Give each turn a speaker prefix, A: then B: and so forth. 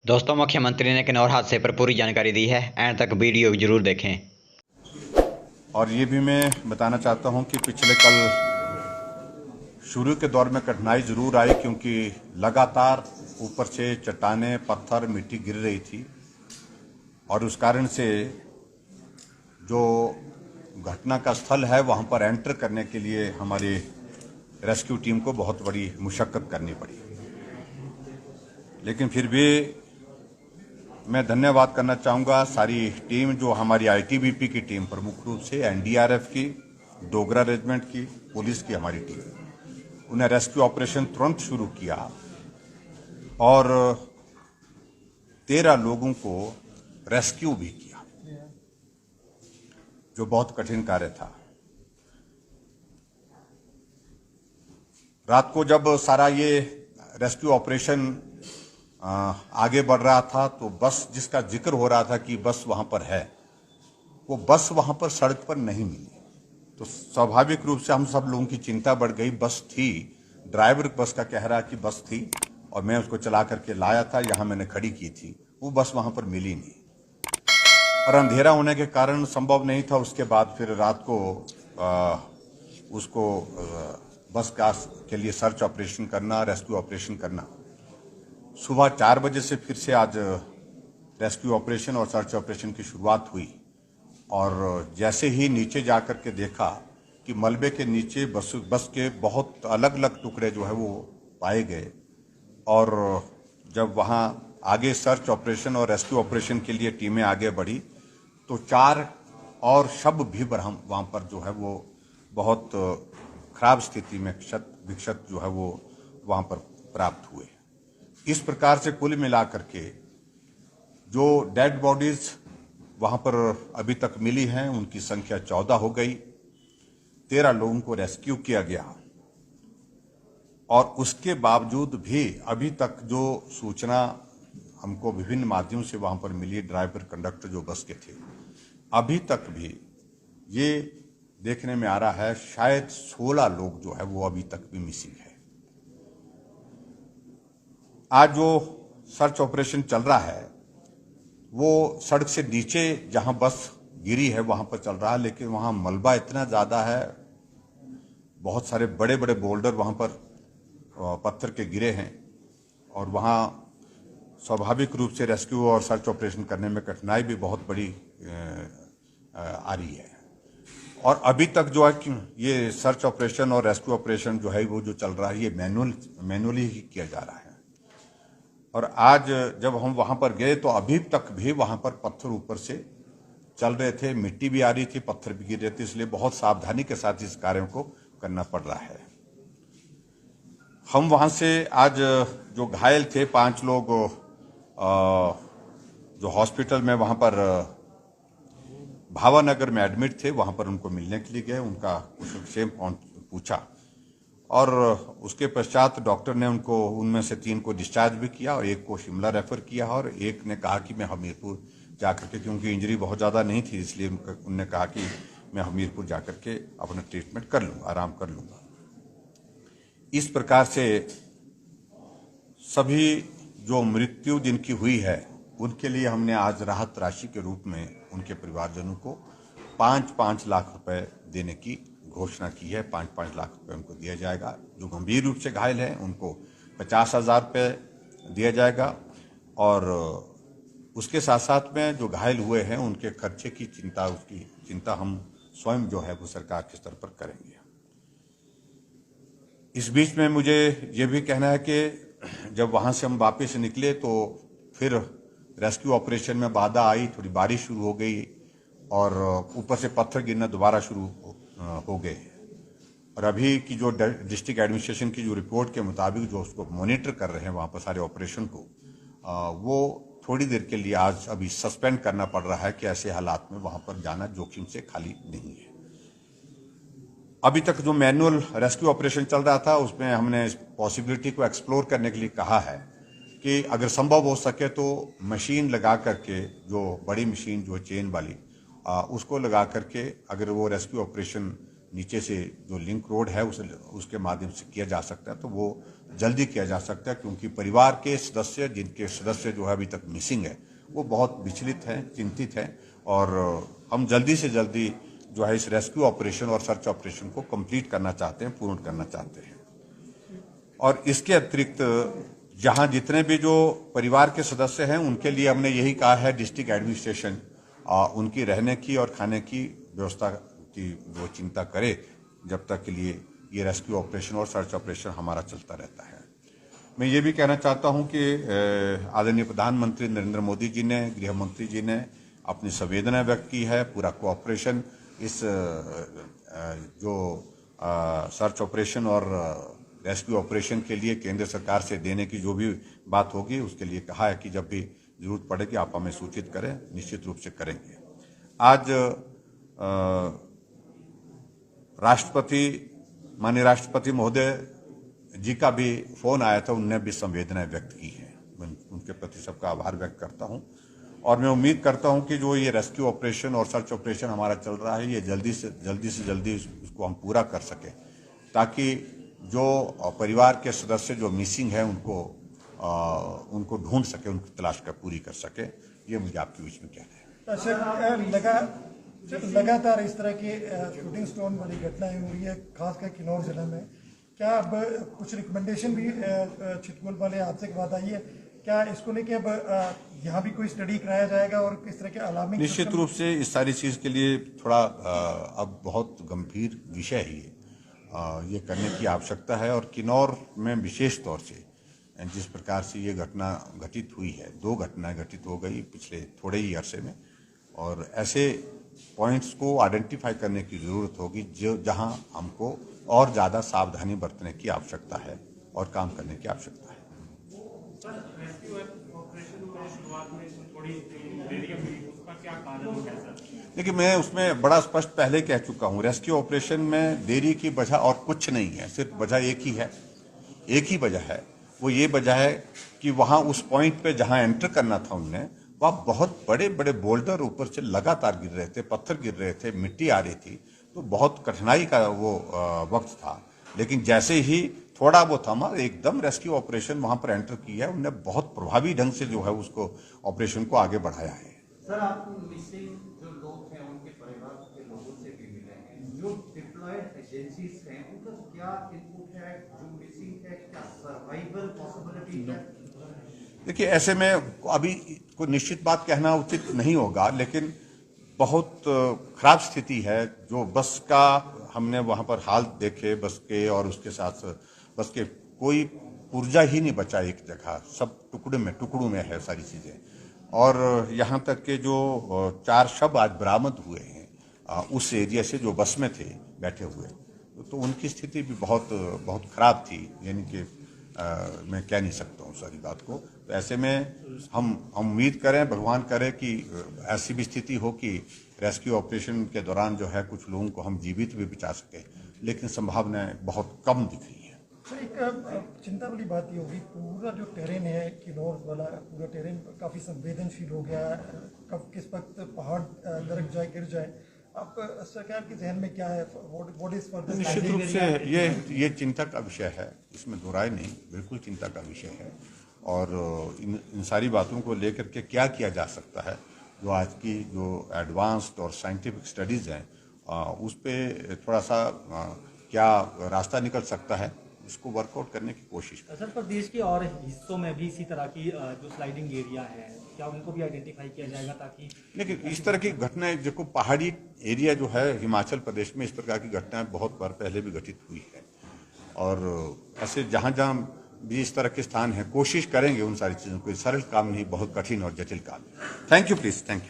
A: दोस्तों, मुख्यमंत्री ने किन्नौर हादसे पर पूरी जानकारी दी है। एंड तक वीडियो जरूर देखें।
B: और ये भी मैं बताना चाहता हूं कि पिछले कल शुरू के दौर में कठिनाई जरूर आई, क्योंकि लगातार ऊपर से चट्टानें, पत्थर, मिट्टी गिर रही थी और उस कारण से जो घटना का स्थल है वहां पर एंटर करने के लिए हमारी रेस्क्यू टीम को बहुत बड़ी मुशक्कत करनी पड़ी। लेकिन फिर भी मैं धन्यवाद करना चाहूँगा सारी टीम, जो हमारी आईटीबीपी की टीम, प्रमुख रूप से एनडीआरएफ की, डोगरा रेजिमेंट की, पुलिस की हमारी टीम। उन्हें रेस्क्यू ऑपरेशन तुरंत शुरू किया और 13 लोगों को रेस्क्यू भी किया, जो बहुत कठिन कार्य था। रात को जब सारा ये रेस्क्यू ऑपरेशन आगे बढ़ रहा था तो बस जिसका जिक्र हो रहा था कि बस वहां पर है, वो बस वहां पर सड़क पर नहीं मिली। तो स्वाभाविक रूप से हम सब लोगों की चिंता बढ़ गई। बस थी, ड्राइवर बस का कह रहा कि बस थी और मैं उसको चला करके लाया था, यहां मैंने खड़ी की थी, वो बस वहां पर मिली नहीं और अंधेरा होने के कारण संभव नहीं था। उसके बाद फिर रात को उसको बस के लिए सर्च ऑपरेशन करना, रेस्क्यू ऑपरेशन करना। सुबह 4 बजे से फिर से आज रेस्क्यू ऑपरेशन और सर्च ऑपरेशन की शुरुआत हुई और जैसे ही नीचे जाकर के देखा कि मलबे के नीचे बस के बहुत अलग अलग टुकड़े जो है वो पाए गए और जब वहाँ आगे सर्च ऑपरेशन और रेस्क्यू ऑपरेशन के लिए टीमें आगे बढ़ी तो 4 और शव भी वहाँ पर जो है वो बहुत खराब स्थिति में क्षत विक्षत जो है वो वहाँ पर प्राप्त हुए। इस प्रकार से कुल मिलाकर के जो डेड बॉडीज वहां पर अभी तक मिली हैं उनकी संख्या 14 हो गई। 13 लोगों को रेस्क्यू किया गया और उसके बावजूद भी अभी तक जो सूचना हमको विभिन्न माध्यमों से वहां पर मिली, ड्राइवर, कंडक्टर जो बस के थे, अभी तक भी ये देखने में आ रहा है शायद 16 लोग जो है वो अभी तक भी मिसिंग है। आज जो सर्च ऑपरेशन चल रहा है वो सड़क से नीचे जहां बस गिरी है वहां पर चल रहा है, लेकिन वहां मलबा इतना ज्यादा है, बहुत सारे बड़े बड़े बोल्डर वहां पर पत्थर के गिरे हैं और वहां स्वाभाविक रूप से रेस्क्यू और सर्च ऑपरेशन करने में कठिनाई भी बहुत बड़ी आ रही है। और अभी तक जो है कि ये सर्च ऑपरेशन और रेस्क्यू ऑपरेशन जो है वो जो चल रहा है ये मैनुअली ही किया जा रहा है। और आज जब हम वहां पर गए तो अभी तक भी वहां पर पत्थर ऊपर से चल रहे थे, मिट्टी भी आ रही थी, पत्थर भी गिर रहे थे, इसलिए बहुत सावधानी के साथ इस कार्य को करना पड़ रहा है। हम वहां से आज जो घायल थे 5 लोग जो हॉस्पिटल में वहां पर भावानगर में एडमिट थे, वहां पर उनको मिलने के लिए गए, उनका कुशलक्षेम पूछा और उसके पश्चात डॉक्टर ने उनको उनमें से 3 को डिस्चार्ज भी किया और 1 को शिमला रेफर किया और 1 ने कहा कि मैं हमीरपुर जाकर के, क्योंकि इंजरी बहुत ज़्यादा नहीं थी इसलिए उनने कहा कि मैं हमीरपुर जाकर के अपना ट्रीटमेंट कर लूँगा, आराम कर लूँगा। इस प्रकार से सभी जो मृत्यु जिनकी हुई है उनके लिए हमने आज राहत राशि के रूप में उनके परिवारजनों को 5-5 लाख रुपए देने की घोषणा की है। 5-5 लाख रुपए उनको दिया जाएगा। जो गंभीर रूप से घायल हैं उनको 50,000 रुपये दिया जाएगा और उसके साथ साथ में जो घायल हुए हैं उनके खर्चे की चिंता, उसकी चिंता हम स्वयं जो है वो सरकार के स्तर पर करेंगे। इस बीच में मुझे ये भी कहना है कि जब वहां से हम वापस निकले तो फिर रेस्क्यू ऑपरेशन में बाधा आई, थोड़ी बारिश शुरू हो गई और ऊपर से पत्थर गिरना दोबारा शुरू हो गए और अभी की जो डिस्ट्रिक्ट एडमिनिस्ट्रेशन की जो रिपोर्ट के मुताबिक जो उसको मॉनिटर कर रहे हैं वहां पर सारे ऑपरेशन को, वो थोड़ी देर के लिए आज अभी सस्पेंड करना पड़ रहा है कि ऐसे हालात में वहां पर जाना जोखिम से खाली नहीं है। अभी तक जो मैनुअल रेस्क्यू ऑपरेशन चल रहा था उसमें हमने इस पॉसिबिलिटी को एक्सप्लोर करने के लिए कहा है कि अगर संभव हो सके तो मशीन लगा करके, जो बड़ी मशीन जो चेन वाली, उसको लगा करके अगर वो रेस्क्यू ऑपरेशन नीचे से जो लिंक रोड है उसके माध्यम से किया जा सकता है तो वो जल्दी किया जा सकता है, क्योंकि परिवार के सदस्य, जिनके सदस्य जो है अभी तक मिसिंग है, वो बहुत विचलित हैं, चिंतित हैं, और हम जल्दी से जल्दी जो है इस रेस्क्यू ऑपरेशन और सर्च ऑपरेशन को कंप्लीट करना चाहते हैं, पूर्ण करना चाहते हैं। और इसके अतिरिक्त जहां जितने भी जो परिवार के सदस्य हैं, उनके लिए हमने यही कहा है, डिस्ट्रिक्ट एडमिनिस्ट्रेशन उनकी रहने की और खाने की व्यवस्था की वो चिंता करे, जब तक के लिए ये रेस्क्यू ऑपरेशन और सर्च ऑपरेशन हमारा चलता रहता है। मैं ये भी कहना चाहता हूं कि आदरणीय प्रधानमंत्री नरेंद्र मोदी जी ने, गृह मंत्री जी ने अपनी संवेदना व्यक्त की है। पूरा कोऑपरेशन इस जो सर्च ऑपरेशन और रेस्क्यू ऑपरेशन के लिए केंद्र सरकार से देने की जो भी बात होगी, उसके लिए कहा है कि जब भी जरूरत पड़ेगी आप हमें सूचित करें, निश्चित रूप से करेंगे। आज माननीय राष्ट्रपति महोदय जी का भी फोन आया था, उनने भी संवेदनाएं व्यक्त की है। मैं उनके प्रति सबका आभार व्यक्त करता हूं, और मैं उम्मीद करता हूं कि जो ये रेस्क्यू ऑपरेशन और सर्च ऑपरेशन हमारा चल रहा है, ये जल्दी से जल्दी इसको हम पूरा कर सकें, ताकि जो परिवार के सदस्य जो मिसिंग है उनको ढूंढ सके, उनकी तलाश कर पूरी कर सके। ये मुझे आपके बीच में कहना है।
C: लगातार इस तरह की शूटिंग स्टोन वाली घटनाएं हो रही है, खासकर किन्नौर जिले में। क्या अब कुछ रिकमेंडेशन भी चितगुल वाले हादसे के बाद आई है? क्या इसको लेके अब यहाँ भी कोई स्टडी कराया जाएगा और किस तरह के अलार्मिंग?
B: निश्चित रूप से इस सारी चीज के लिए थोड़ा अब बहुत गंभीर विषय है ये करने की आवश्यकता है। और किन्नौर में विशेष तौर से जिस प्रकार से ये घटना घटित हुई है, 2 घटनाएं घटित हो गई पिछले थोड़े ही अरसे में, और ऐसे पॉइंट्स को आइडेंटिफाई करने की जरूरत होगी जहां हमको और ज्यादा सावधानी बरतने की आवश्यकता है और काम करने की आवश्यकता है। देखिए, मैं उसमें बड़ा स्पष्ट पहले कह चुका हूं, रेस्क्यू ऑपरेशन में देरी की वजह और कुछ नहीं है, सिर्फ वजह एक ही है, एक ही वजह है। वो ये वजह है कि वहां उस पॉइंट पे जहां एंटर करना था उनने, वह बहुत बड़े बड़े बोल्डर ऊपर से लगातार गिर रहे थे, पत्थर गिर रहे थे, मिट्टी आ रही थी, तो बहुत कठिनाई का वो वक्त था। लेकिन जैसे ही थोड़ा वो थमा, एकदम रेस्क्यू ऑपरेशन वहां पर एंटर किया, उन्होंने बहुत प्रभावी ढंग से जो है उसको ऑपरेशन को आगे बढ़ाया है।
D: सर, आप मिसिंग जो लोग हैं उनके परिवार के लोगों से भी मिले हैं, जो डिप्लॉयड एजेंसीज हैं उनका क्या इनपुट है? जो मिसिंग है, क्या सर्वाइवल पॉसिबिलिटी है?
B: देखिए, ऐसे में अभी कोई निश्चित बात कहना उचित नहीं होगा, लेकिन बहुत खराब स्थिति है। जो बस का हमने वहां पर हाल देखे बस के, और उसके साथ बस के कोई पुर्जा ही नहीं बचा एक जगह, सब टुकड़ों में है सारी चीजें। और यहाँ तक के जो 4 शव आज बरामद हुए हैं उस एरिया से, जो बस में थे बैठे हुए, तो उनकी स्थिति भी बहुत खराब थी। यानी कि मैं कह नहीं सकता हूँ सारी बात को। तो ऐसे में हम उम्मीद करें, भगवान करे कि ऐसी भी स्थिति हो कि रेस्क्यू ऑपरेशन के दौरान जो है कुछ लोगों को हम जीवित भी बचा सके, लेकिन संभावनाएं बहुत कम दिख रही है।
C: सर, एक चिंता वाली बात ये होगी, पूरा जो टेरेन है किन्नौर वाला, पूरा टेरेन काफ़ी संवेदनशील हो गया। कब किस वक्त पहाड़ दरक जाए, गिर जाए, आप सरकार के जहन में क्या है? What is for the?
B: निश्चित रूप से ये चिंता का विषय है, इसमें दो राय नहीं, बिल्कुल चिंता का विषय है। और इन सारी बातों को लेकर के क्या किया जा सकता है, जो आज की जो एडवांस्ड और साइंटिफिक स्टडीज हैं उस पर थोड़ा सा क्या रास्ता निकल सकता है, इसको वर्कआउट करने की कोशिश करें।
E: सर, प्रदेश के और हिस्सों में भी इसी तरह की जो स्लाइडिंग एरिया है, क्या उनको भी आइडेंटिफाई किया जाएगा ताकि?
B: लेकिन इस तरह की घटनाएं, देखो पहाड़ी एरिया जो है हिमाचल प्रदेश में, इस प्रकार की घटनाएं बहुत बार पहले भी घटित हुई है, और ऐसे जहां जहां भी इस तरह के स्थान है, कोशिश करेंगे उन सारी चीजों को। सरल काम नहीं, बहुत कठिन और जटिल काम है। Thank you, please, thank you.